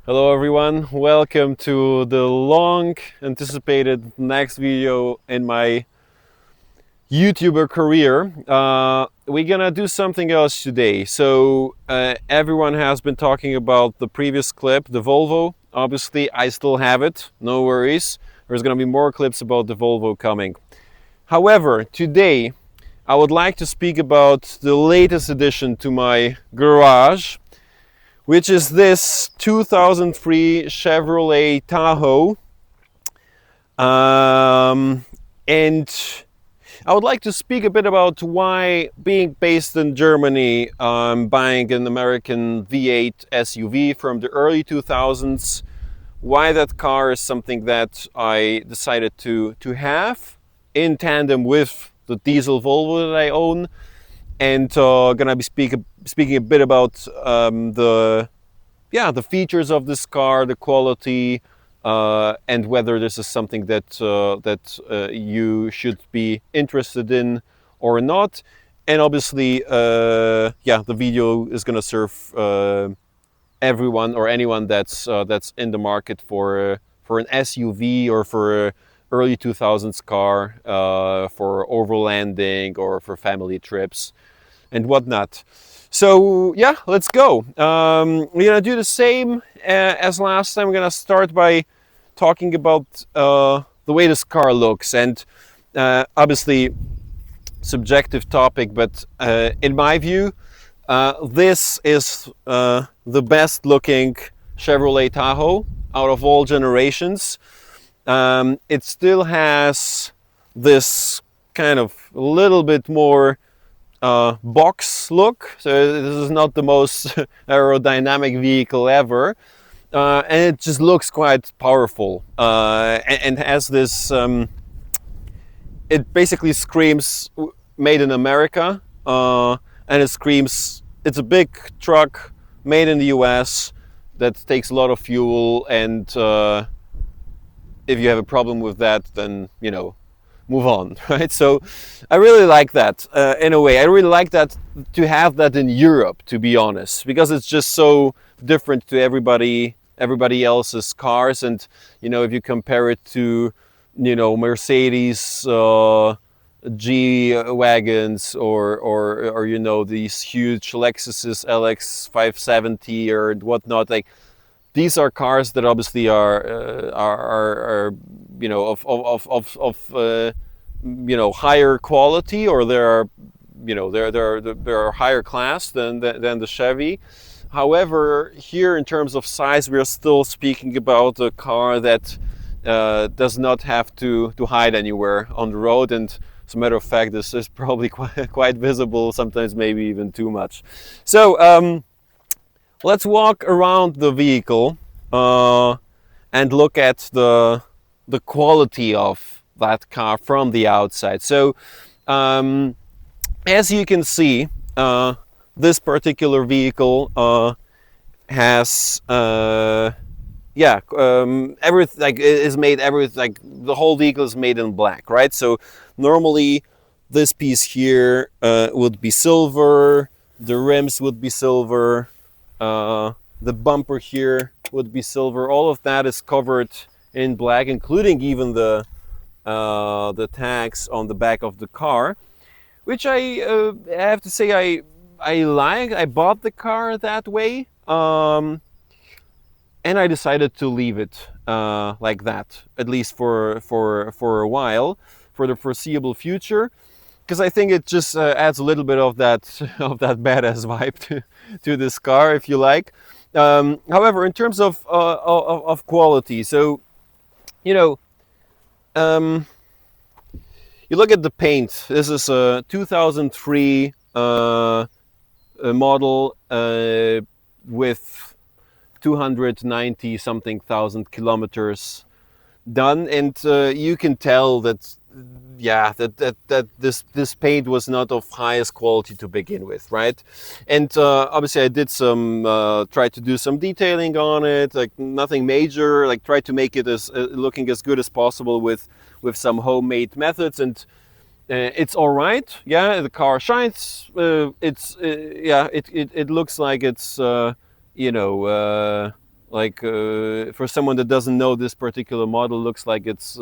Hello everyone, welcome to the long anticipated next video in my YouTuber career. We're gonna do something else today. Everyone has been talking about the previous clip, the Volvo. Obviously I still have it, no worries. There's gonna be more clips about the Volvo coming. However, today I would like to speak about the latest addition to my garage, which is this 2003 Chevrolet Tahoe. And I would like to speak a bit about why, being based in Germany, buying an American V8 SUV from the early 2000s, why that car is something that I decided to have in tandem with the diesel Volvo that I own, and gonna be speaking a bit about the features of this car, the quality, and whether this is something that you should be interested in or not. And obviously, the video is gonna serve everyone or anyone that's in the market for an SUV or for a early 2000s car, for overlanding or for family trips and whatnot. So yeah, let's go. We're gonna do the same as last time. We're gonna start by talking about the way this car looks, and obviously subjective topic, but in my view, this is the best looking Chevrolet Tahoe out of all generations. It still has this kind of a little bit more box look, so this is not the most aerodynamic vehicle ever, and it just looks quite powerful, and has this it basically screams made in America, and it screams it's a big truck made in the US that takes a lot of fuel, and if you have a problem with that, then move on, right? So I really like that in a way. I really like that, to have that in Europe, to be honest, because it's just so different to everybody else's cars. And if you compare it to Mercedes G wagons or these huge Lexuses LX 570 or whatnot, like these are cars that obviously are of higher quality, or they're higher class than the Chevy. However, here in terms of size, we are still speaking about a car that does not have to hide anywhere on the road, and as a matter of fact, this is probably quite visible, sometimes maybe even too much. So let's walk around the vehicle and look at the quality of that car from the outside. So as you can see, this particular vehicle has everything, like, is made, like the whole vehicle is made in black, right? So normally this piece here would be silver, the rims would be silver, the bumper here would be silver. All of that is covered in black, including even the tags on the back of the car, which I have to say I like. I bought the car that way, and I decided to leave it like that, at least for a while, for the foreseeable future, because I think it just adds a little bit of that badass vibe to this car, if you like. However, in terms of quality, so you look at the paint. This is a 2003 model with 290 something thousand kilometers done, and you can tell that this paint was not of highest quality to begin with, right? And obviously I did some tried to do some detailing on it, like nothing major, like tried to make it as looking as good as possible with some homemade methods, and it's all right. Yeah, the car shines. It looks like it's for someone that doesn't know, this particular model looks like it's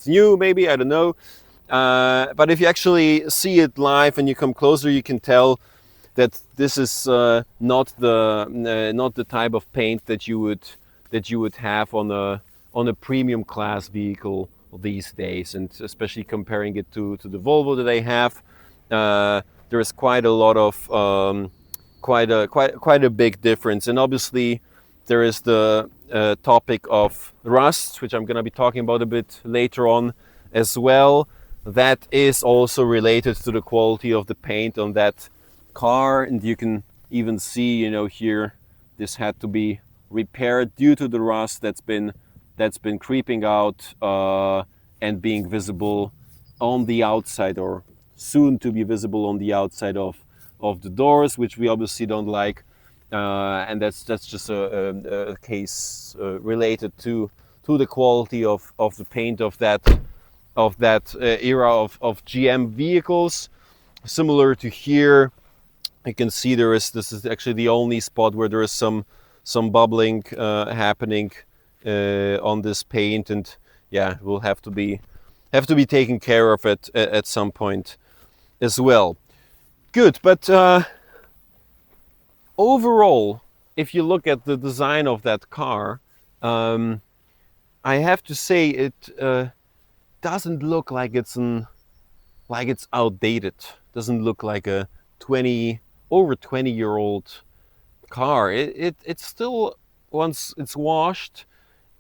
new, maybe, I don't know. But if you actually see it live and you come closer, you can tell that this is not the type of paint that you would have on a premium class vehicle these days, and especially comparing it to the Volvo that I have, there is quite a lot of quite a big difference. And obviously there is the topic of rust, which I'm going to be talking about a bit later on as well. That is also related to the quality of the paint on that car, and you can even see, here, this had to be repaired due to the rust that's been creeping out and being visible on the outside, or soon to be visible on the outside of the doors, which we obviously don't like. And that's just a case related to the quality of the paint of that era of GM vehicles. Similar to here, you can see this is actually the only spot where there is some bubbling happening on this paint, and yeah, we'll have to be taken care of it at some point as well. Good, but overall, if you look at the design of that car, I have to say it doesn't look like it's outdated. Doesn't look like a over 20-year-old car. It still, once it's washed,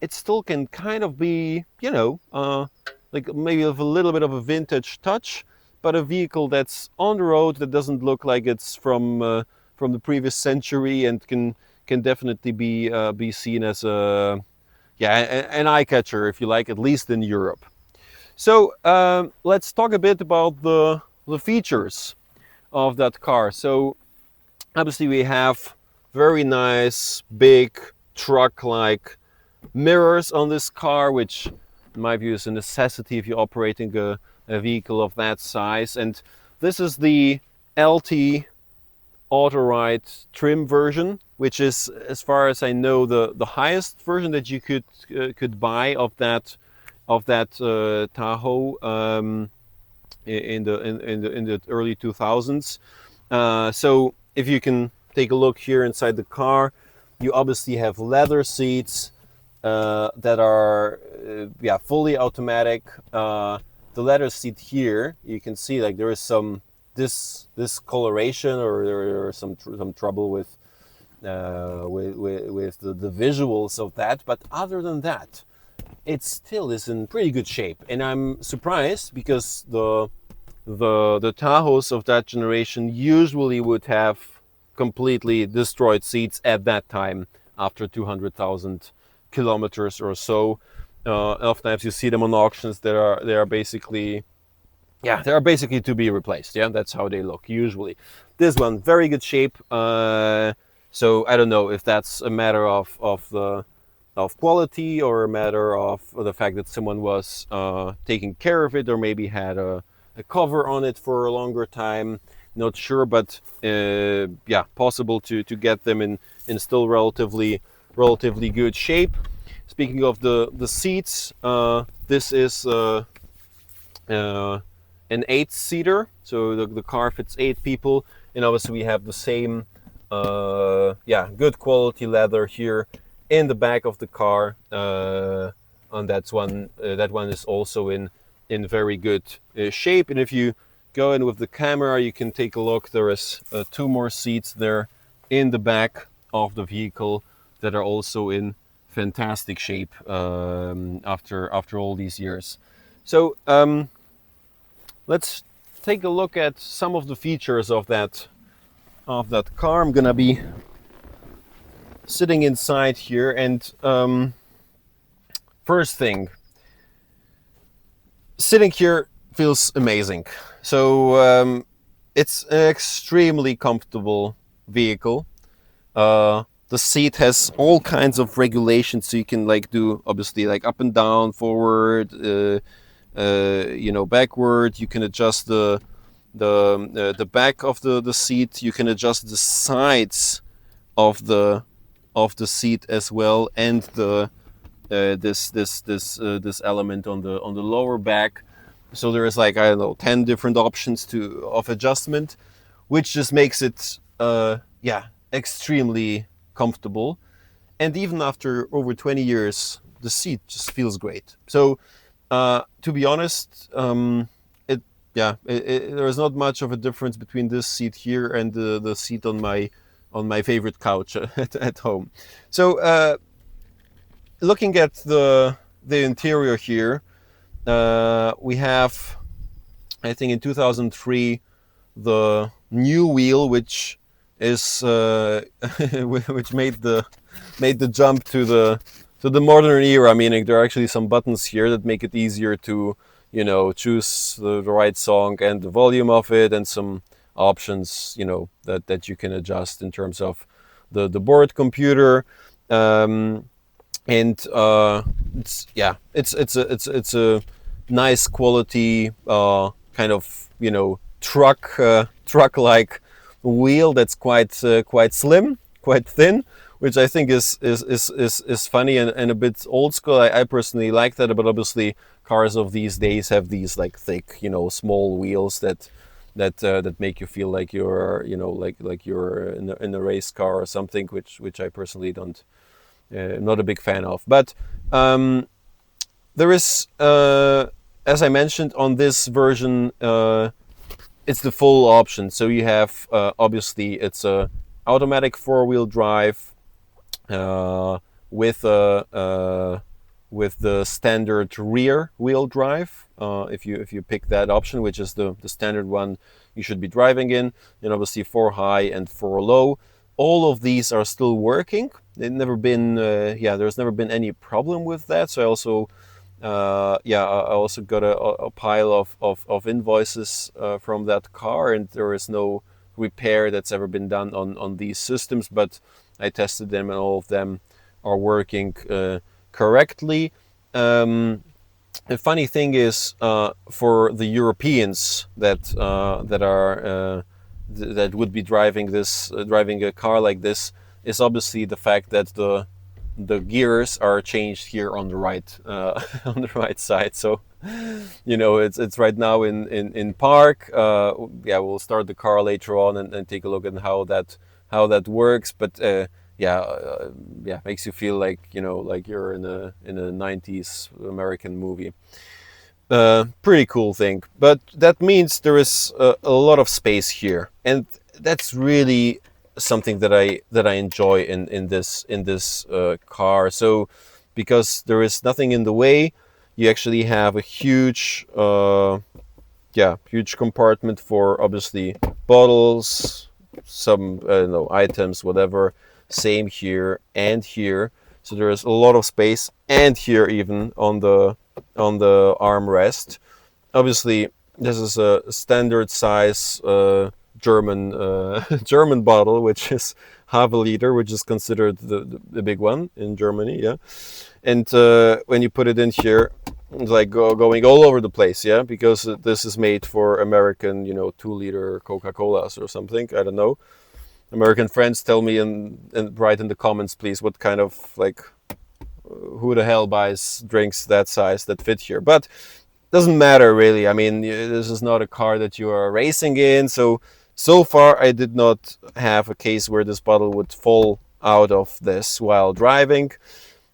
it still can kind of be, like maybe with a little bit of a vintage touch, but a vehicle that's on the road that doesn't look like it's from the previous century, and can definitely be seen as an eye catcher, if you like, at least in Europe. So let's talk a bit about the features of that car. So obviously we have very nice big truck-like mirrors on this car, which in my view is a necessity if you're operating a vehicle of that size. And this is the LT Auto-Ride trim version, which is, as far as I know, the highest version that you could buy of that Tahoe in the early 2000s. So if you can take a look here inside the car, you obviously have leather seats that are fully automatic. The leather seat here, you can see like there is some discoloration, or there is some trouble with the visuals of that. But other than that, it still is in pretty good shape, and I'm surprised because the Tahoes of that generation usually would have completely destroyed seats at that time after 200,000 kilometers or so. Oftentimes you see them on auctions. They are basically to be replaced. Yeah, that's how they look usually. This one, very good shape. So I don't know if that's a matter of quality, or a matter of the fact that someone was taking care of it, or maybe had a cover on it for a longer time. Not sure, but possible to get them in still relatively good shape. Speaking of the seats, this is an 8-seater, so the car fits 8 people, and obviously we have the same good quality leather here in the back of the car. On that one is also in very good shape. And if you go in with the camera, you can take a look. There is 2 more seats there in the back of the vehicle that are also in fantastic shape after all these years. So let's take a look at some of the features of that car. I'm gonna be sitting inside here, and first thing, sitting here feels amazing. So it's an extremely comfortable vehicle. The seat has all kinds of regulations, so you can do obviously up and down, forward, backward. You can adjust the back of the seat. You can adjust the sides of the of the seat as well, and the this element on the lower back. So there is like, I don't know, 10 different options of adjustment, which just makes it yeah, extremely comfortable. And even after over 20 years, the seat just feels great. So to be honest, it yeah, there is not much of a difference between this seat here and the seat on my favorite couch at home. So looking at the interior here, we have, I think in 2003, the new wheel, which is which made the jump to the modern era. Meaning there are actually some buttons here that make it easier to, you know, choose the right song and the volume of it, and some options, you know, that you can adjust in terms of the board computer. And it's, yeah, it's a nice quality kind of, you know, truck like wheel that's quite slim, quite thin, which I think is funny and a bit old school. I personally like that, but obviously cars of these days have these like thick, you know, small wheels that make you feel like you're, you know, like you're in a race car or something, which I personally don't. I'm not a big fan of. But there is, as I mentioned, on this version, it's the full option. So you have, obviously, it's a automatic four-wheel drive with the standard rear wheel drive. If you pick that option, which is the standard one you should be driving in, and obviously 4 high and 4 low. All of these are still working. There's never been any problem with that. So I also got a pile of invoices from that car, and there is no repair that's ever been done on these systems, but I tested them and all of them are working correctly. The funny thing is, for the Europeans that would be driving a car like this, is obviously the fact that the gears are changed here on the right on the right side. So, you know, it's right now in park. We'll start the car later on and take a look at how that works. But makes you feel like, you know, like you're in a 90s American movie. Pretty cool thing. But that means there is a lot of space here, and that's really something that I enjoy in this car. So because there is nothing in the way, you actually have a huge compartment for obviously bottles, some items, whatever. Same here and here. So there is a lot of space, and here even on the armrest. Obviously, this is a standard size German bottle, which is half a liter, which is considered the big one in Germany. Yeah, and when you put it in here, it's like going all over the place. Yeah, because this is made for American, 2-liter Coca-Colas or something. I don't know. American friends, tell me and write in the comments, please, what kind of, like, who the hell buys drinks that size that fit here? But doesn't matter really. I mean, this is not a car that you are racing in. So far I did not have a case where this bottle would fall out of this while driving.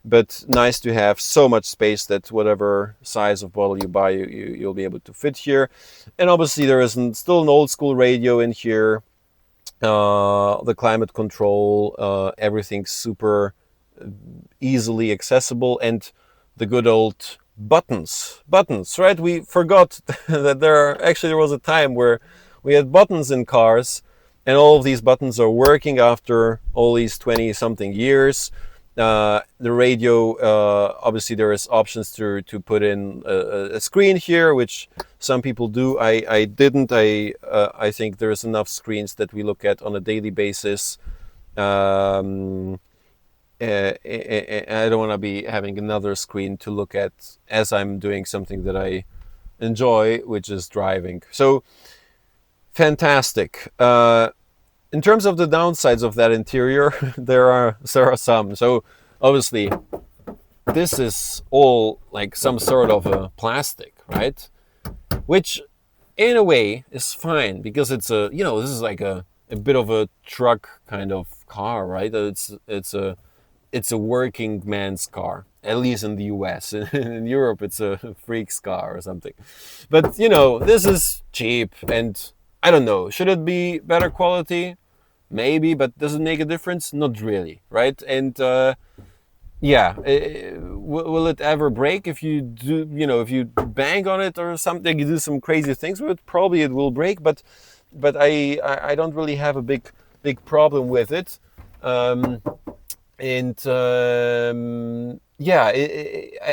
But nice to have so much space that whatever size of bottle you buy, you'll be able to fit here. And obviously there is still an old school radio in here. The climate control, everything's super easily accessible, and the good old buttons, right? We forgot that there was a time where we had buttons in cars, and all of these buttons are working after all these 20 something years. The radio, obviously there is options to put in a screen here, which some people do. I didn't. I think there's enough screens that we look at on a daily basis. I don't want to be having another screen to look at as I'm doing something that I enjoy, which is driving. So fantastic. in terms of the downsides of that interior, there are some. So obviously, this is all like some sort of a plastic, right? Which, in a way, is fine because it's a this is like a bit of a truck kind of car, right? It's a working man's car, at least in the US. In Europe, it's a freak's car or something. But this is cheap, and I don't know. Should it be better quality? Maybe, but does it make a difference? Not really, right? And yeah, will it ever break if you do? If you bang on it or something, you do some crazy things with it. Probably it will break, but I don't really have a big problem with it. And yeah,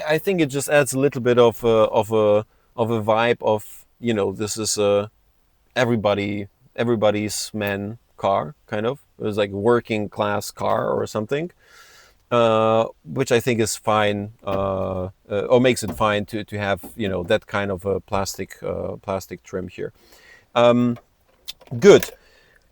I think it just adds a little bit of a vibe of this is everybody's man car, kind of. It was like a working class car or something, which I think is fine, or makes it fine to have that kind of a plastic trim here. Good.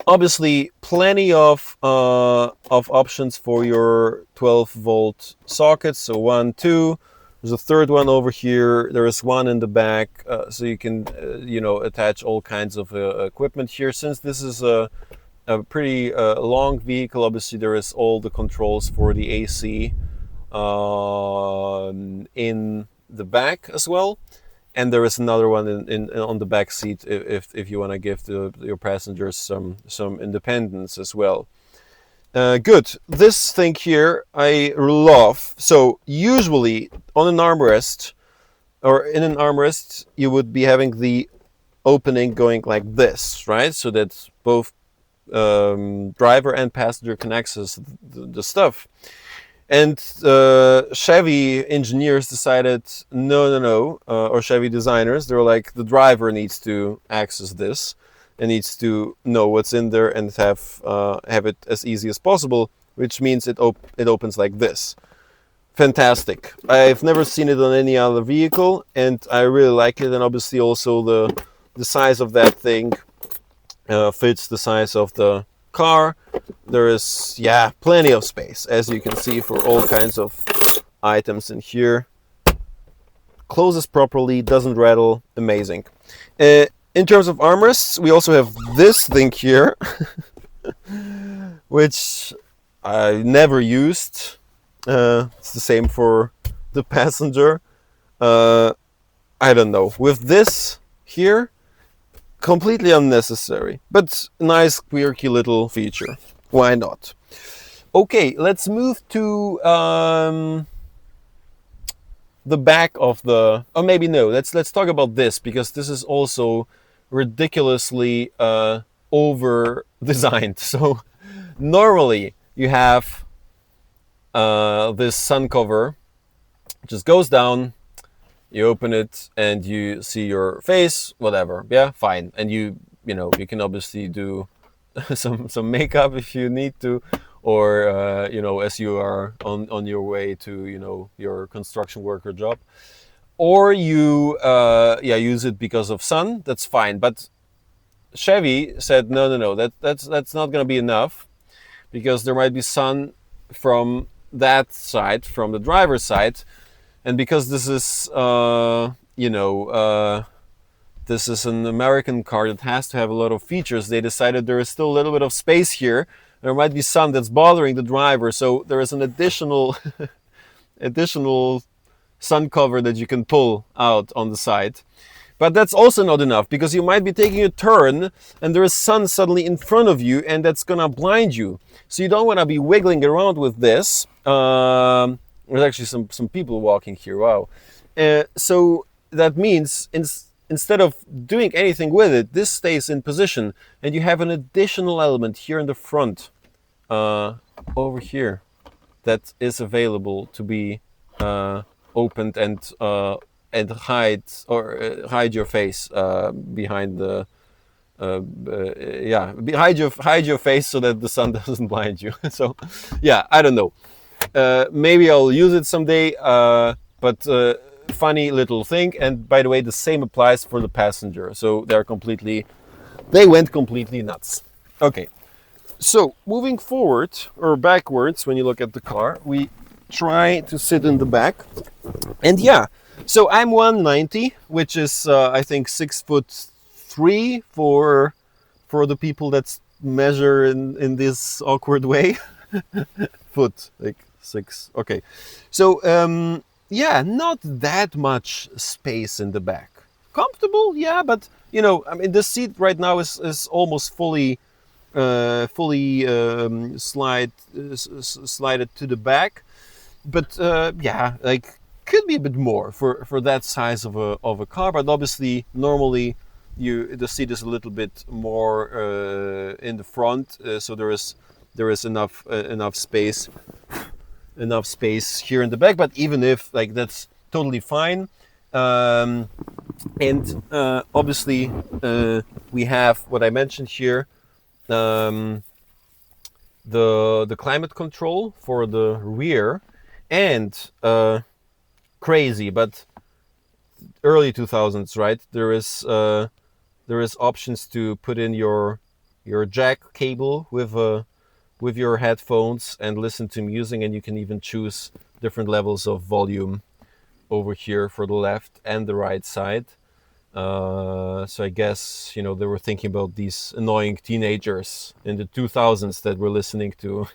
Obviously, plenty of options for your 12-volt sockets. So 1, 2. There's a third one over here. There is one in the back, so you can attach all kinds of equipment here. Since this is a pretty long vehicle, obviously there is all the controls for the AC in the back as well. And there is another one on the back seat if you want to give your passengers some independence as well. Good. This thing here I love. So usually on an armrest or in an armrest you would be having the opening going like this, right? So that both driver and passenger can access the stuff. And Chevy engineers decided, no, or Chevy designers, they were like, the driver needs to access this and needs to know what's in there and have it as easy as possible, which means it opens like this. Fantastic. I've never seen it on any other vehicle, and I really like it. And obviously also the size of that thing fits the size of the car. There is plenty of space, as you can see, for all kinds of items in here. Closes properly, doesn't rattle. Amazing. In terms of armrests, we also have this thing here which I never used. It's the same for the passenger. I don't know, with this here, completely unnecessary, but nice quirky little feature. Why not? Okay, let's move to the back of the, or maybe no, let's talk about this, because this is also ridiculously over designed. So normally you have this sun cover, just goes down, you open it and you see your face, whatever, yeah, fine. And you can obviously do some makeup if you need to, or as you are on your way to your construction worker job, or you use it because of sun. That's fine. But Chevy said no, that's not going to be enough, because there might be sun from that side, from the driver's side. And because this is this is an American car that has to have a lot of features, they decided there is still a little bit of space here. There might be sun that's bothering the driver, so there is an additional sun cover that you can pull out on the side. But that's also not enough, because you might be taking a turn and there is sun suddenly in front of you, and that's gonna blind you. So you don't want to be wiggling around with this. There's actually some people walking here. Wow. So that means instead of doing anything with it, this stays in position, and you have an additional element here in the front, over here, that is available to be opened and hide your face behind the hide your face so that the sun doesn't blind you. So yeah, I don't know. Maybe I'll use it someday, but funny little thing. And by the way, the same applies for the passenger. So they went completely nuts. Okay, So moving forward or backwards, when you look at the car, we try to sit in the back. And yeah, so I'm 190, which is I think 6'3" for the people that measure in this awkward way. Foot, like six. Okay, so yeah, not that much space in the back. Comfortable, yeah, but you know, I mean, the seat right now is almost fully slided to the back, but yeah, like could be a bit more for that size of a car. But obviously, normally the seat is a little bit more in the front, so there is enough space here in the back. But even if like that's totally fine. And obviously, we have what I mentioned here, um, the climate control for the rear, and crazy, but early 2000s, right? There is options to put in your jack cable with your headphones and listen to music, and you can even choose different levels of volume over here for the left and the right side. So I guess, you know, they were thinking about these annoying teenagers in the 2000s that were listening to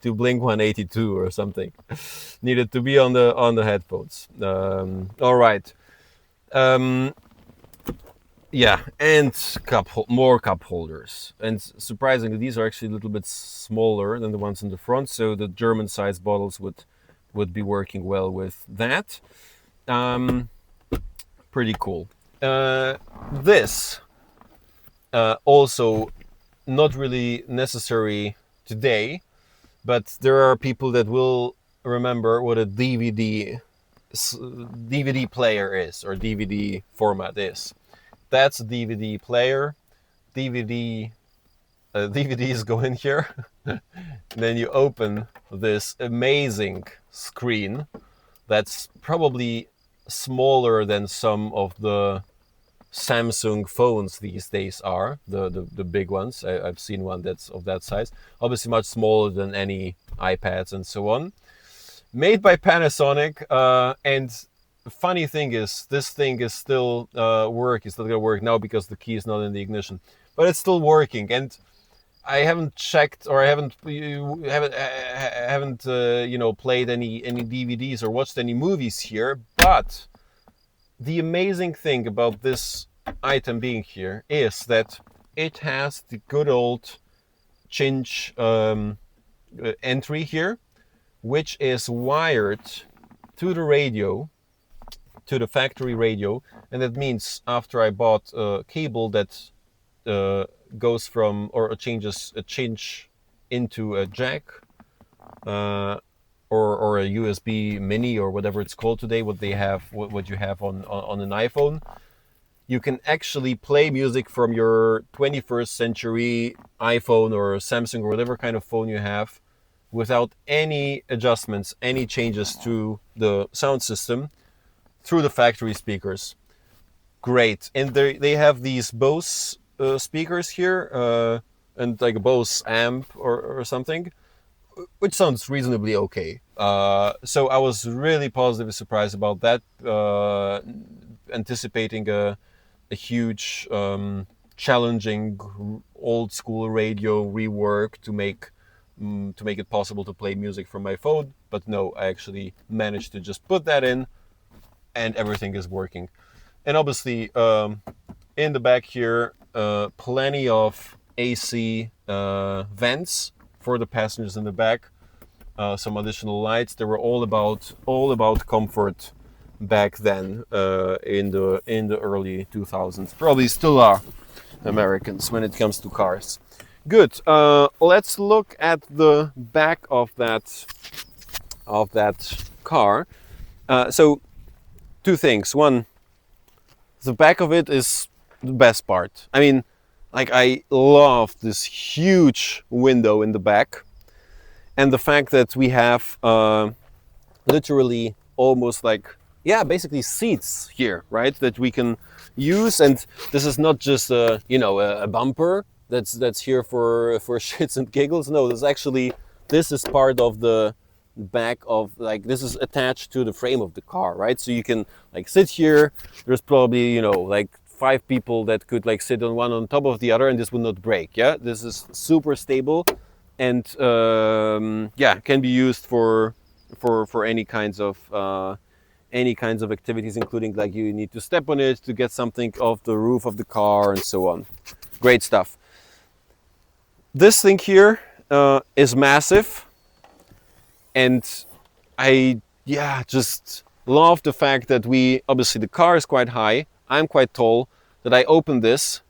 to Blink 182 or something. Needed to be on the headphones. All right. Um, yeah, and more cup holders. And surprisingly, these are actually a little bit smaller than the ones in the front, so the German size bottles would be working well with that. Pretty cool. This also not really necessary today, but there are people that will remember what a DVD player is, or DVD format is. That's a DVD player. DVDs go in here. Then you open this amazing screen that's probably smaller than some of the Samsung phones these days are, the big ones. I've seen one that's of that size. Obviously much smaller than any iPads and so on. Made by Panasonic, and the funny thing is, this thing is still it's still gonna work now because the key is not in the ignition, but it's still working. And I haven't checked, or I haven't you know, played any DVDs or watched any movies here, but the amazing thing about this item being here is that it has the good old cinch entry here, which is wired to the radio, to the factory radio. And that means after I bought a cable that goes from, or changes a cinch into a jack, or a USB mini, or whatever it's called today, what you have on an iPhone, you can actually play music from your 21st century iPhone or Samsung or whatever kind of phone you have without any adjustments, any changes to the sound system through the factory speakers. Great. And they have these Bose speakers here, and like a Bose amp or something, which sounds reasonably okay. So I was really positively surprised about that, anticipating a huge, challenging old school radio rework to make it possible to play music from my phone. But no, I actually managed to just put that in, and everything is working. And obviously, in the back here, plenty of AC vents for the passengers in the back. Some additional lights. They were all about comfort back then, in the early 2000s. Probably still are Americans when it comes to cars. Good. Let's look at the back of that car. So two things. One, the back of it is the best part. I mean, like, I love this huge window in the back, and the fact that we have literally almost like, yeah, basically seats here, right, that we can use. And this is not just a bumper. that's here for shits and giggles. No, this is part of the back of, like, this is attached to the frame of the car, right? So you can like sit here. There's probably, you know, like 5 people that could like sit on one on top of the other, and this will not break. Yeah, this is super stable, and yeah, can be used for any kinds of activities, including like you need to step on it to get something off the roof of the car and so on. Great stuff. This thing here is massive, and I, yeah, just love the fact that obviously the car is quite high, I'm quite tall, that I open this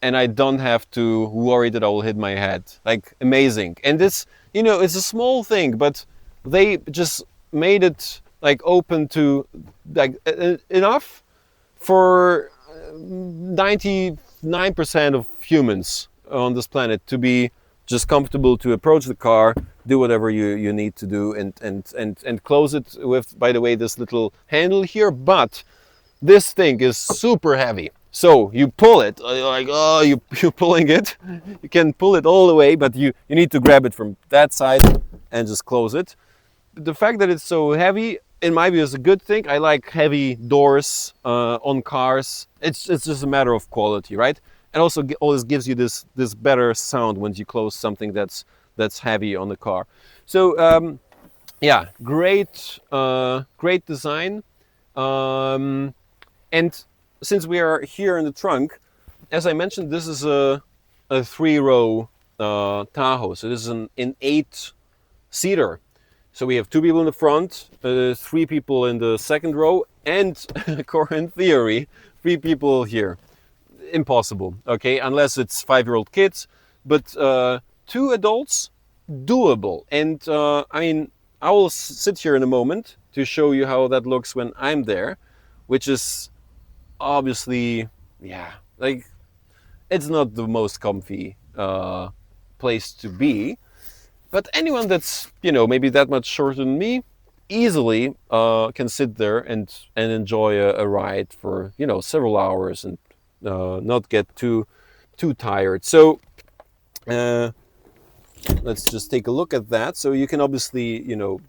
and I don't have to worry that I will hit my head. Like, amazing. And this, you know, it's a small thing, but they just made it like open to like enough for 99% of humans on this planet to be just comfortable to approach the car, do whatever you need to do, and close it with, by the way, this little handle here. But this thing is super heavy. So you pull it, like, oh, you're pulling it. You can pull it all the way, but you need to grab it from that side and just close it. The fact that it's so heavy, in my view, is a good thing. I like heavy doors on cars. It's just a matter of quality, right? And also always gives you this better sound when you close something that's heavy on the car. So yeah, great design. And since we are here in the trunk, as I mentioned, this is a 3-row Tahoe. So this is an 8-seater. So we have 2 people in the front, 3 people in the second row, and in theory, 3 people here. Impossible, okay, unless it's 5-year-old kids, but 2 adults, doable. And I mean, I will sit here in a moment to show you how that looks when I'm there, which is obviously, yeah, like, it's not the most comfy place to be, but anyone that's, you know, maybe that much shorter than me easily can sit there and enjoy a ride for, you know, several hours and not get too tired. So let's just take a look at that. So you can obviously, you know,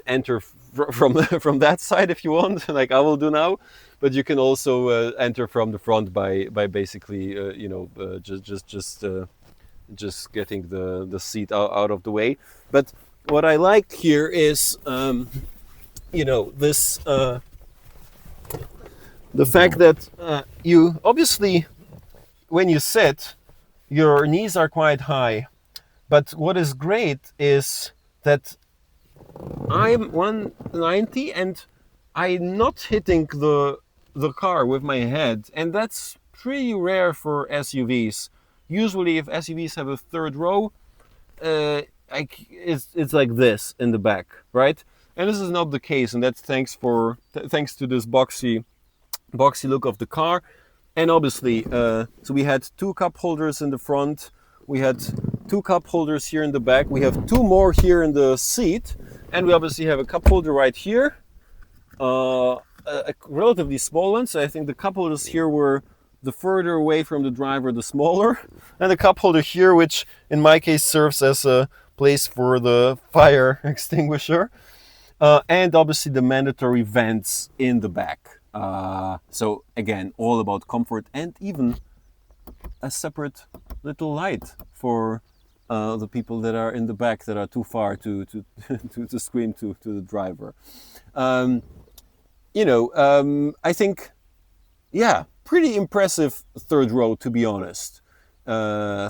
enter from that side if you want, like I will do now. But you can also enter from the front by basically, you know, just getting the seat out of the way. But what I like here is, you know, this the fact that you obviously, when you sit, your knees are quite high. But what is great is that I'm 190 and I'm not hitting the car with my head, and that's pretty rare for SUVs. Usually, if SUVs have a 3rd row, it's like this in the back, right? And this is not the case, and that's thanks to this boxy look of the car. And obviously, so we had 2 cup holders in the front, we had 2 cup holders here in the back, we have 2 more here in the seat, and we obviously have a cup holder right here, a relatively small one. So I think the cup holders here were, the further away from the driver, the smaller, and the cup holder here, which in my case serves as a place for the fire extinguisher, and obviously the mandatory vents in the back. So again, all about comfort, and even a separate little light for the people that are in the back that are too far to scream to the driver. You know, I think, yeah, pretty impressive 3rd row, to be honest.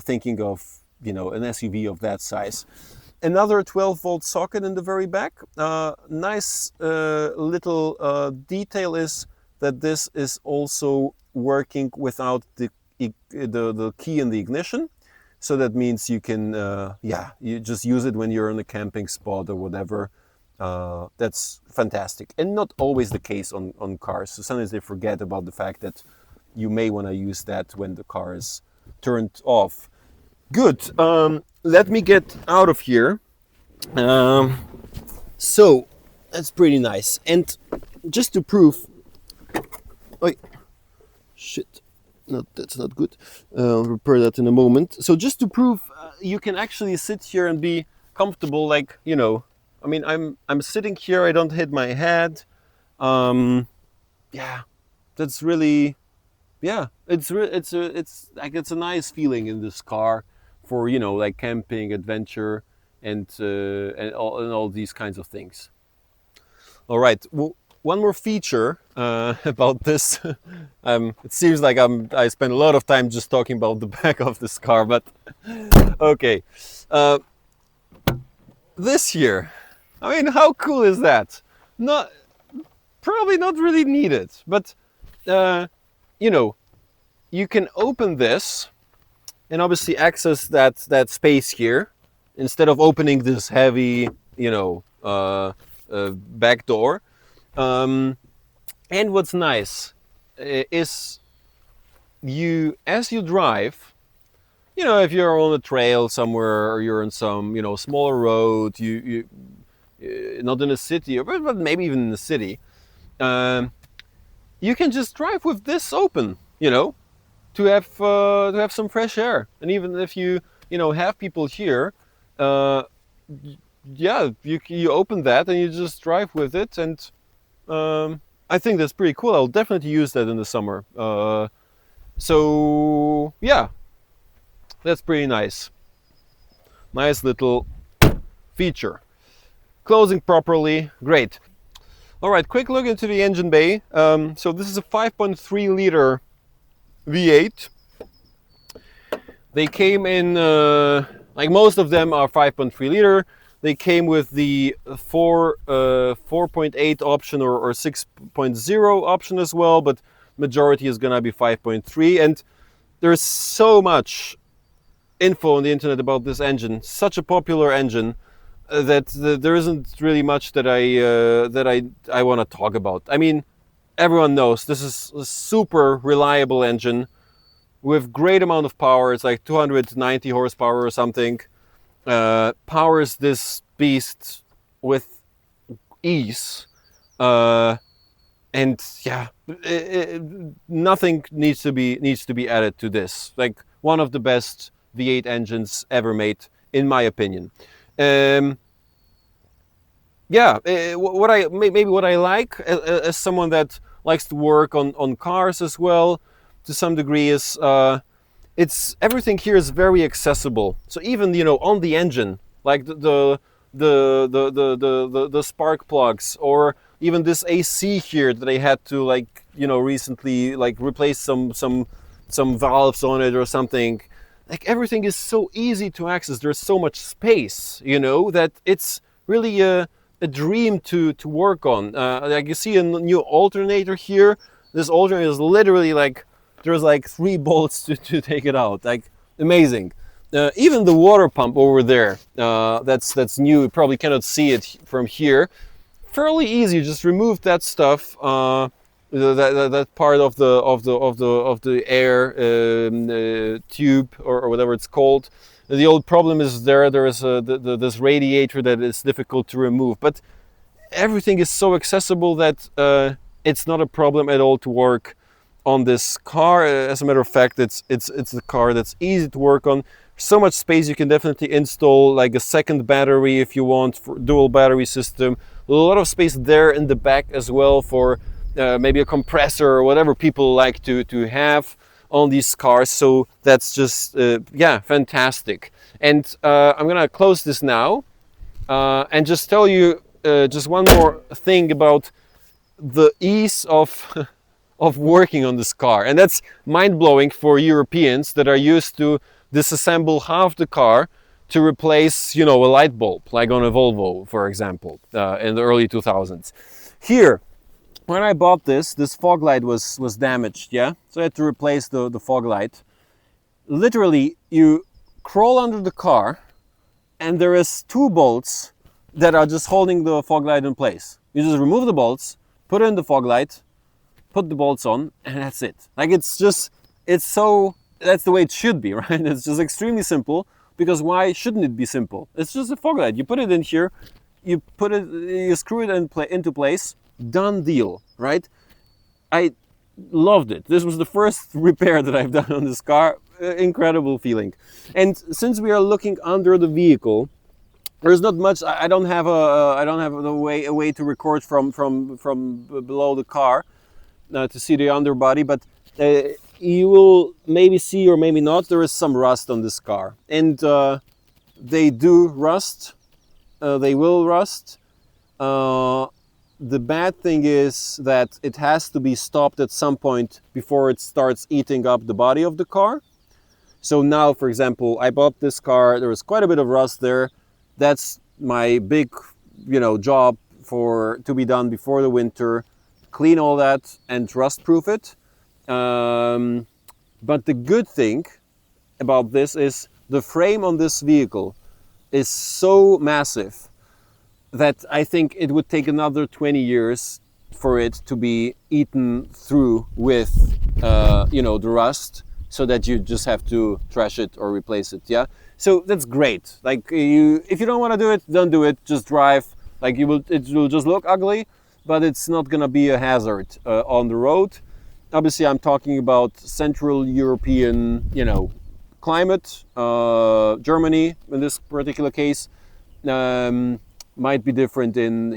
Thinking of, you know, an SUV of that size. Another 12-volt socket in the very back. Nice little detail is that this is also working without the key in the ignition. So that means you can, yeah, you just use it when you're in a camping spot or whatever. That's fantastic, and not always the case on cars. So sometimes they forget about the fact that you may want to use that when the car is turned off. Good. Let me get out of here. So that's pretty nice. And just to prove, oh shit, No, that's not good. I'll repair that in a moment. So just to prove you can actually sit here and be comfortable, like, you know, I mean, I'm sitting here, I don't hit my head. Yeah, that's really, yeah, it's like, it's a nice feeling in this car for, you know, like camping, adventure, and all these kinds of things. All right. Well, one more feature about this. It seems like I spend a lot of time just talking about the back of this car, but okay. Uh, this here, I mean, how cool is that? Not probably not really needed, but you know, you can open this and obviously access that space here instead of opening this heavy, you know, back door. And what's nice is as you drive, you know, if you're on a trail somewhere or you're on some, you know, smaller road, you not in a city, but maybe even in the city, you can just drive with this open, you know, to have some fresh air. And even if you know, have people here, yeah, you open that and you just drive with it, and I think that's pretty cool. I'll definitely use that in the summer. So yeah, that's pretty nice. Nice little feature. Closing properly, great. All right, quick look into the engine bay. So this is a 5.3 liter V8. They came in, like most of them are 5.3 liter. They came with the 4.8 option or 6.0 option as well, but majority is gonna be 5.3. And there's so much info on the internet about this engine, such a popular engine, that there isn't really much that I want to talk about. I mean, everyone knows this is a super reliable engine with great amount of power. It's like 290 horsepower or something. Powers this beast with ease, and yeah, nothing needs to be added to this. Like, one of the best V8 engines ever made, in my opinion. Yeah, what I like as someone that likes to work on cars as well, to some degree, is it's everything here is very accessible. So even, you know, on the engine, like the spark plugs, or even this AC here that I had to, like, you know, recently, like, replace some valves on it or something. Like, everything is so easy to access. There's so much space, you know, that it's really a dream to work on. Like, you see a new alternator here. This alternator is literally like, there's like 3 bolts to take it out. Like, amazing. Even the water pump over there, that's new. You probably cannot see it from here. Fairly easy. Just remove that stuff. That part of the air tube, or whatever it's called. The old problem is there is this radiator that is difficult to remove, but everything is so accessible that it's not a problem at all to work on this car. As a matter of fact, it's a car that's easy to work on. So much space. You can definitely install like a second battery if you want, for dual battery system. A lot of space there in the back as well for maybe a compressor or whatever people like to have on these cars. So that's just yeah, fantastic. And I'm gonna close this now and just tell you just one more thing about the ease of of working on this car. And that's mind-blowing for Europeans that are used to disassemble half the car to replace, you know, a light bulb, like on a Volvo, for example, in the early 2000s. Here, when I bought this fog light was damaged, yeah? So I had to replace the fog light. Literally, you crawl under the car and there is 2 bolts that are just holding the fog light in place. You just remove the bolts, put in the fog light, put the bolts on, and that's it. Like, it's so, that's the way it should be, right? It's just extremely simple, because why shouldn't it be simple? It's just a fog light. You put it in here, you screw it into place, done deal, right? loved it. This was the first repair that I've done on this car. Incredible feeling. And since we are looking under the vehicle, there's not much. I don't have a way to record from below the car to see the underbody, but you will maybe see or maybe not. There is some rust on this car, and they do rust. They will rust. The bad thing is that it has to be stopped at some point before it starts eating up the body of the car. So now, for example, I bought this car. There was quite a bit of rust there. That's my big, job to be done before the winter. Clean all that and rust-proof it. But the good thing about this is the frame on this vehicle is so massive that I think it would take another 20 years for it to be eaten through with, the rust, so that you just have to trash it or replace it. Yeah, so that's great. Like if you don't want to do it, don't do it. Just drive. Like it will just look ugly, but it's not gonna be a hazard on the road. Obviously, I'm talking about Central European, climate. Germany, in this particular case, might be different in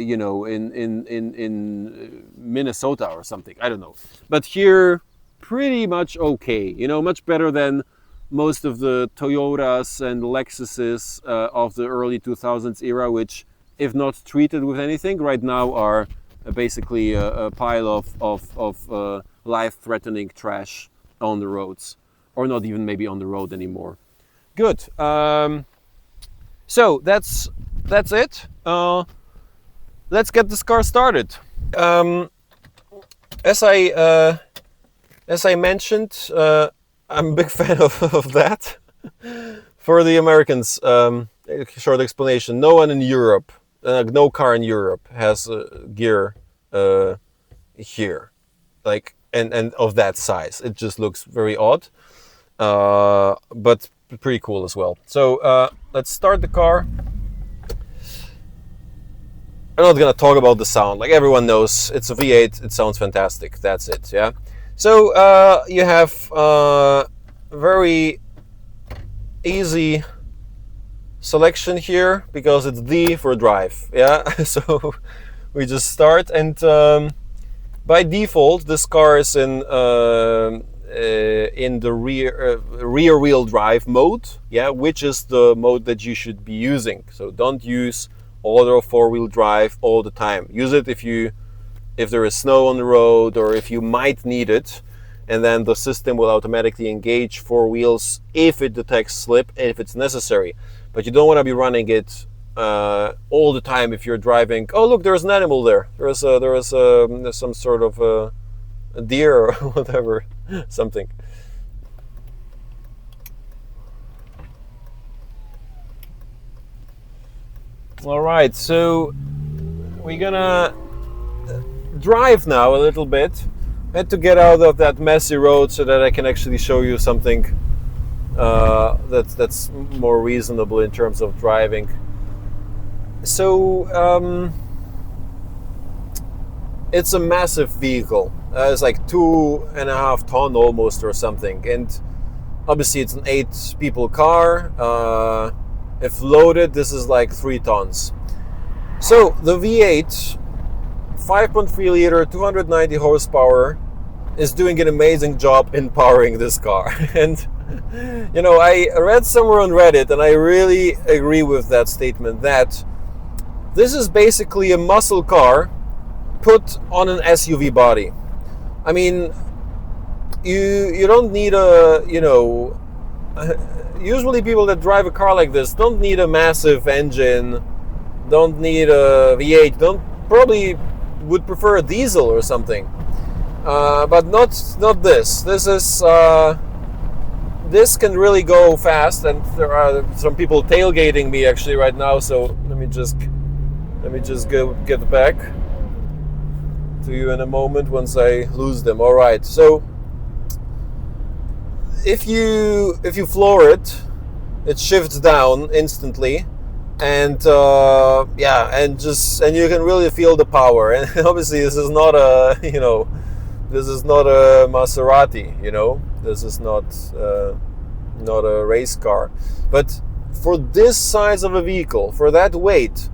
Minnesota or something. I don't know, but here, pretty much okay. Much better than most of the Toyotas and Lexuses of the early 2000s era, which, if not treated with anything, right now are basically a pile of life-threatening trash on the roads, or not even maybe on the road anymore. Good. So that's it. Let's get this car started. As I mentioned, I'm a big fan of that. For the Americans, short explanation: no one in Europe, no car in Europe has gear here, like and of that size. It just looks very odd, but pretty cool as well. So let's start the car. I'm not gonna talk about the sound. Like everyone knows, it's a V8. It sounds fantastic. That's it. Yeah. So you have very easy selection here because it's D for drive. Yeah. So we just start, and by default, this car is in the rear wheel drive mode. Yeah, which is the mode that you should be using. So don't use auto four-wheel drive all the time. Use it if there is snow on the road, or if you might need it, and then the system will automatically engage four wheels if it detects slip, if it's necessary. But you don't want to be running it all the time if you're driving. Oh, look, there's an animal there. There's some sort of a deer or whatever, something. All right, so we're gonna drive now a little bit. I had to get out of that messy road so that I can actually show you something that's more reasonable in terms of driving. So it's a massive vehicle. It's like 2.5 tons almost or something, and obviously it's an 8 people car. If loaded, this is like 3 tons. So the V8, 5.3 liter, 290 horsepower, is doing an amazing job in powering this car. And I read somewhere on Reddit, and I really agree with that statement, that this is basically a muscle car put on an SUV body. I mean, you don't need usually people that drive a car like this don't need a massive engine, don't need a V8, probably would prefer a diesel or something, but not this. This can really go fast, and there are some people tailgating me actually right now. So let me just get back to you in a moment once I lose them. All right, so if you floor it, it shifts down instantly, and and you can really feel the power. And obviously, this is not a This is not a Maserati, you know. This is not not a race car. But for this size of a vehicle, for that weight,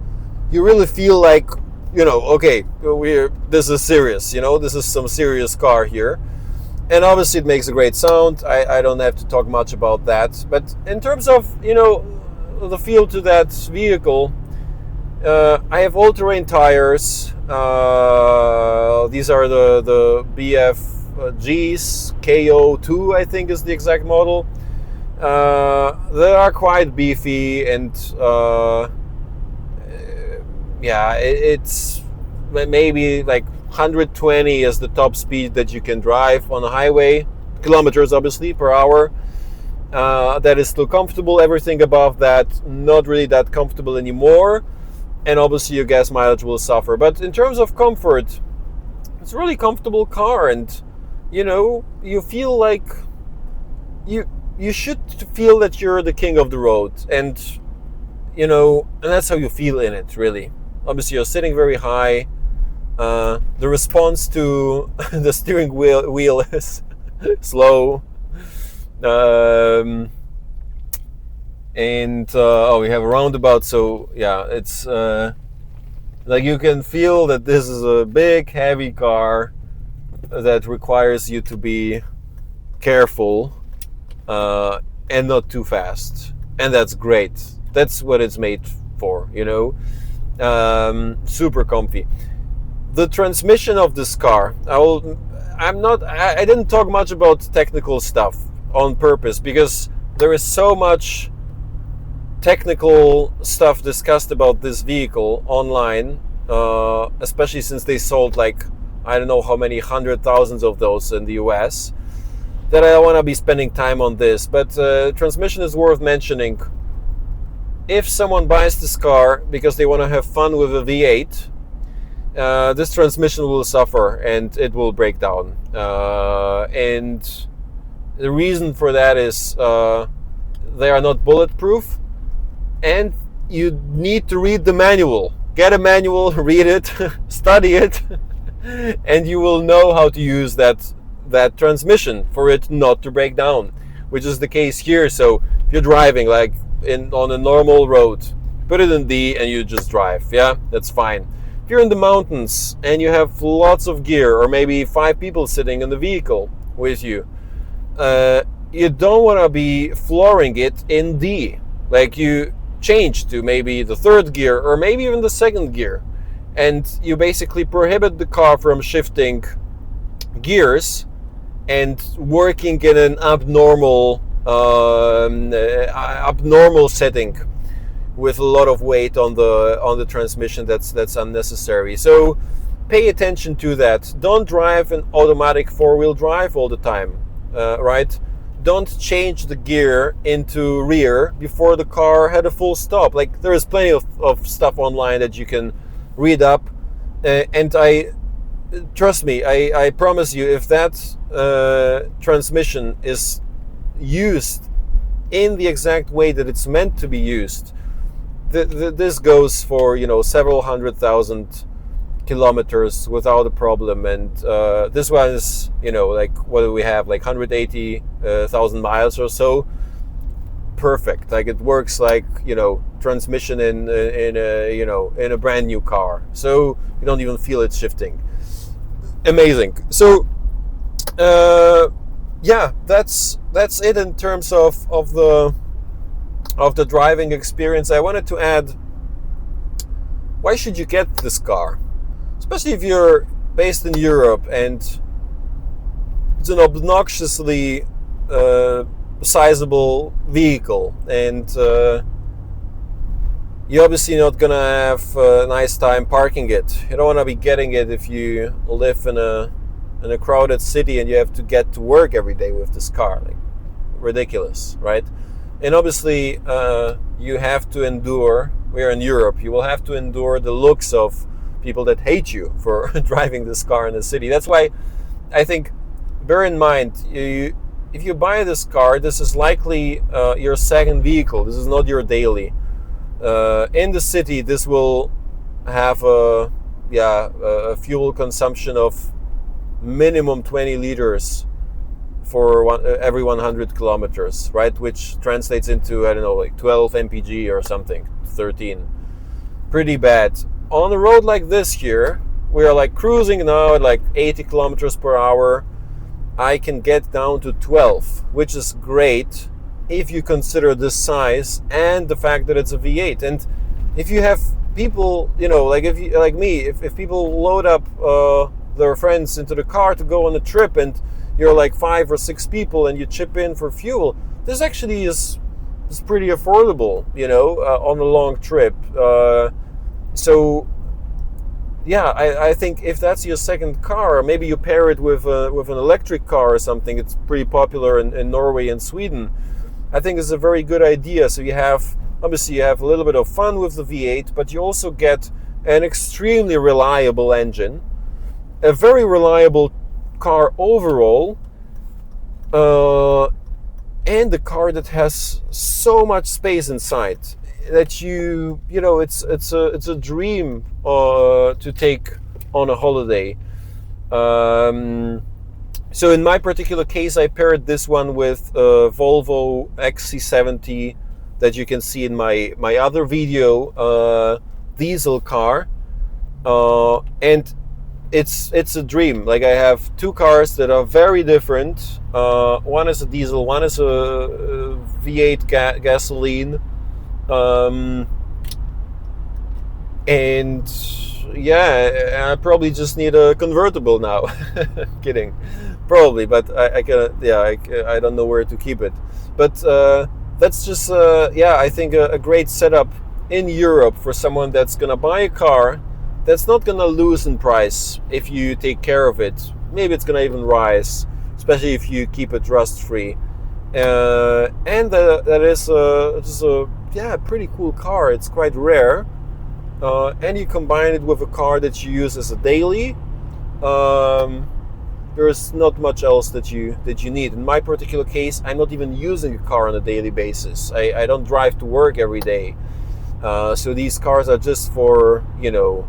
you really feel like, you know, okay, this is serious, you know, this is some serious car here. And obviously it makes a great sound. I don't have to talk much about that. But in terms of, you know, the feel to that vehicle, I have all-terrain tires. These are the BFGs, KO2 I think is the exact model. They are quite beefy, and yeah, it's maybe like 120 is the top speed that you can drive on a highway, kilometers obviously per hour. That is still comfortable. Everything above that, not really that comfortable anymore, and obviously your gas mileage will suffer. But in terms of comfort, it's a really comfortable car, and you know, you feel like you should feel that you're the king of the road, and you know, and that's how you feel in it, really. Obviously you're sitting very high. The response to the steering wheel is slow. And we have a roundabout, so yeah, it's like you can feel that this is a big heavy car that requires you to be careful and not too fast, and that's great. That's what it's made for, you know. Super comfy. The transmission of this car, I didn't talk much about technical stuff on purpose, because there is so much technical stuff discussed about this vehicle online, especially since they sold like, I don't know how many 100,000 of those in the US, that I don't want to be spending time on this. But transmission is worth mentioning. If someone buys this car because they want to have fun with a V8, this transmission will suffer and it will break down. And the reason for that is they are not bulletproof, and you need to read the manual. Get a manual, read it, study it, and you will know how to use that transmission for it not to break down, which is the case here. So if you're driving like on a normal road, put it in D and you just drive. Yeah, that's fine. If you're in the mountains and you have lots of gear, or maybe 5 people sitting in the vehicle with you, you don't want to be flooring it in D. Like, you change to maybe the 3rd gear or maybe even the 2nd gear, and you basically prohibit the car from shifting gears and working in an abnormal setting with a lot of weight on the transmission. That's unnecessary. So pay attention to that. Don't drive an automatic 4-wheel drive all the time, right? Don't change the gear into rear before the car had a full stop. Like, there is plenty of stuff online that you can read up, and trust me, I promise you, if that transmission is used in the exact way that it's meant to be used, this goes for, you know, several 100,000 kilometers without a problem. And this one is, you know, like, what do we have, like 180,000 miles or so. Perfect. Like, it works like, you know, transmission in a, you know, in a brand new car, so you don't even feel it shifting. Amazing. So yeah, that's it in terms of the driving experience. I wanted to add, why should you get this car, especially if you're based in Europe and it's an obnoxiously sizable vehicle, and you're obviously not gonna have a nice time parking it. You don't want to be getting it if you live in a crowded city and you have to get to work every day with this car. Like, ridiculous, right? And obviously you have to endure, we're in Europe, you will have to endure the looks of people that hate you for driving this car in the city. That's why I think, bear in mind, if you buy this car, this is likely your second vehicle. This is not your daily. In the city, this will have a fuel consumption of minimum 20 liters for every 100 kilometers, right? Which translates into, I don't know, like 12 mpg or something, 13. Pretty bad. On a road like this here, we are like cruising now at like 80 kilometers per hour. I can get down to 12, which is great if you consider the size and the fact that it's a V8. And if you have people, you know, like if you, like me, if people load up their friends into the car to go on a trip, and you're like 5 or 6 people, and you chip in for fuel, this actually is pretty affordable, you know, on a long trip. So yeah, I think if that's your second car, maybe you pair it with an electric car or something. It's pretty popular in Norway and Sweden. I think it's a very good idea. So you have, obviously you have a little bit of fun with the V8, but you also get an extremely reliable engine, a very reliable car overall, and a car that has so much space inside that you know, it's a dream to take on a holiday. So in my particular case, I paired this one with Volvo XC70 that you can see in my other video, diesel car, and it's a dream. Like, I have two cars that are very different. One is a diesel, one is a V8 gasoline. And yeah, I probably just need a convertible now. Kidding, probably, but I can, yeah, I don't know where to keep it. But that's just yeah, I think a great setup in Europe for someone that's gonna buy a car that's not gonna lose in price if you take care of it. Maybe it's gonna even rise, especially if you keep it rust free. And that is just a, yeah, pretty cool car. It's quite rare, and you combine it with a car that you use as a daily. There's not much else that you need. In my particular case, I'm not even using a car on a daily basis. I don't drive to work every day, so these cars are just for, you know,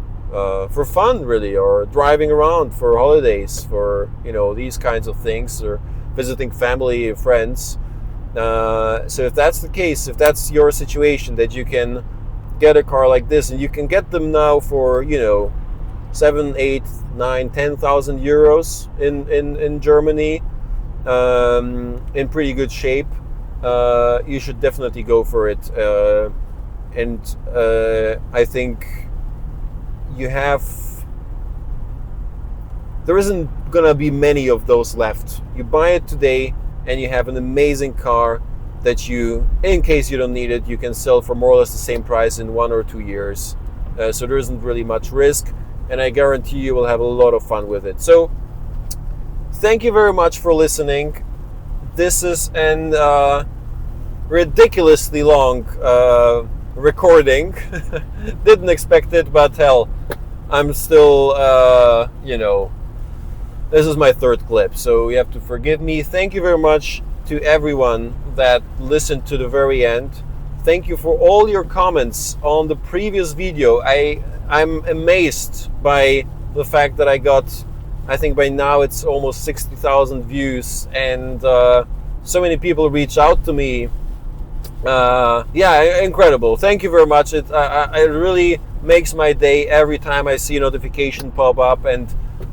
for fun really, or driving around for holidays, for, you know, these kinds of things, or visiting family and friends. So if that's the case, if that's your situation, that you can get a car like this, and you can get them now for, you know, 7, 8, 9, 10,000 euros in Germany, in pretty good shape, you should definitely go for it. And I think there isn't gonna be many of those left. You buy it today and you have an amazing car that you, in case you don't need it, you can sell for more or less the same price in 1 or 2 years. So there isn't really much risk, and I guarantee you will have a lot of fun with it. So thank you very much for listening. This is an ridiculously long recording. Didn't expect it, but hell, I'm still, you know, this is my third clip, so you have to forgive me. Thank you very much to everyone that listened to the very end. Thank you for all your comments on the previous video. I'm amazed by the fact that I got, I think by now it's almost 60,000 views, and so many people reach out to me. Yeah, incredible. Thank you very much. It really makes my day every time I see a notification pop up, and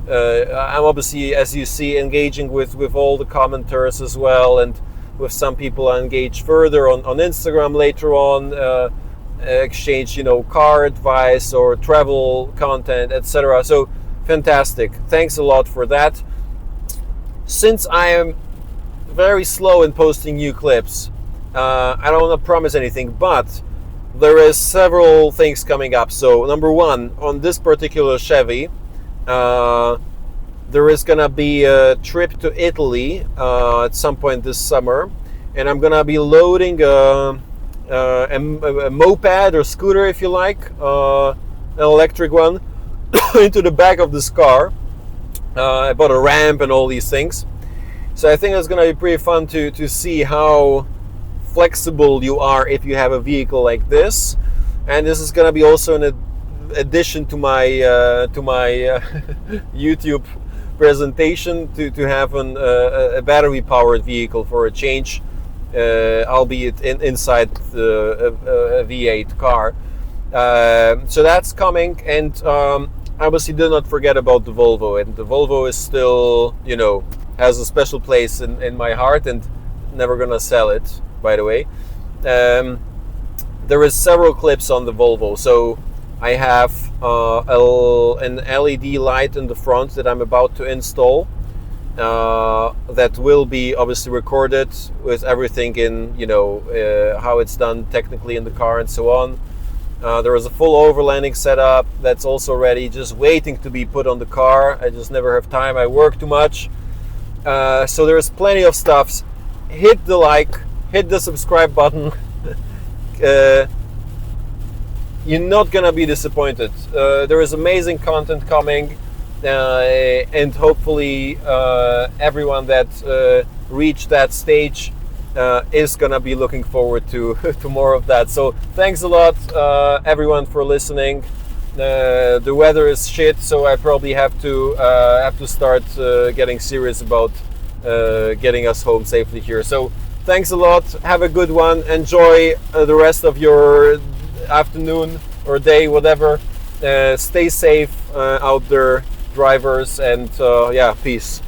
I'm obviously, as you see, engaging with all the commenters as well, and with some people I engage further on Instagram later on, exchange, you know, car advice or travel content, etc. So fantastic. Thanks a lot for that. Since I am very slow in posting new clips, I don't want to promise anything, but there is several things coming up. So number one, on this particular Chevy, there is gonna be a trip to Italy at some point this summer, and I'm gonna be loading a moped or scooter, if you like, an electric one, into the back of this car. I bought a ramp and all these things, so I think it's gonna be pretty fun to see how flexible you are if you have a vehicle like this. And this is gonna be also an addition to my YouTube presentation to have a battery powered vehicle for a change, albeit inside a V8 car. So that's coming, and obviously do not forget about the Volvo. And the Volvo is still, has a special place in my heart, and never gonna sell it, by the way. There is several clips on the Volvo. So I have an LED light in the front that I'm about to install, that will be obviously recorded with everything in, how it's done technically in the car and so on. There is a full overlanding setup that's also ready, just waiting to be put on the car. I just never have time. I work too much. So there's plenty of stuff. Hit the like, hit the subscribe button. You're not gonna be disappointed. There is amazing content coming, and hopefully everyone that reached that stage is gonna be looking forward to to more of that. So thanks a lot, everyone, for listening. The weather is shit, so I probably have to start getting serious about getting us home safely here. So thanks a lot. Have a good one. Enjoy the rest of your afternoon or day, whatever. Stay safe out there, drivers, and yeah, peace.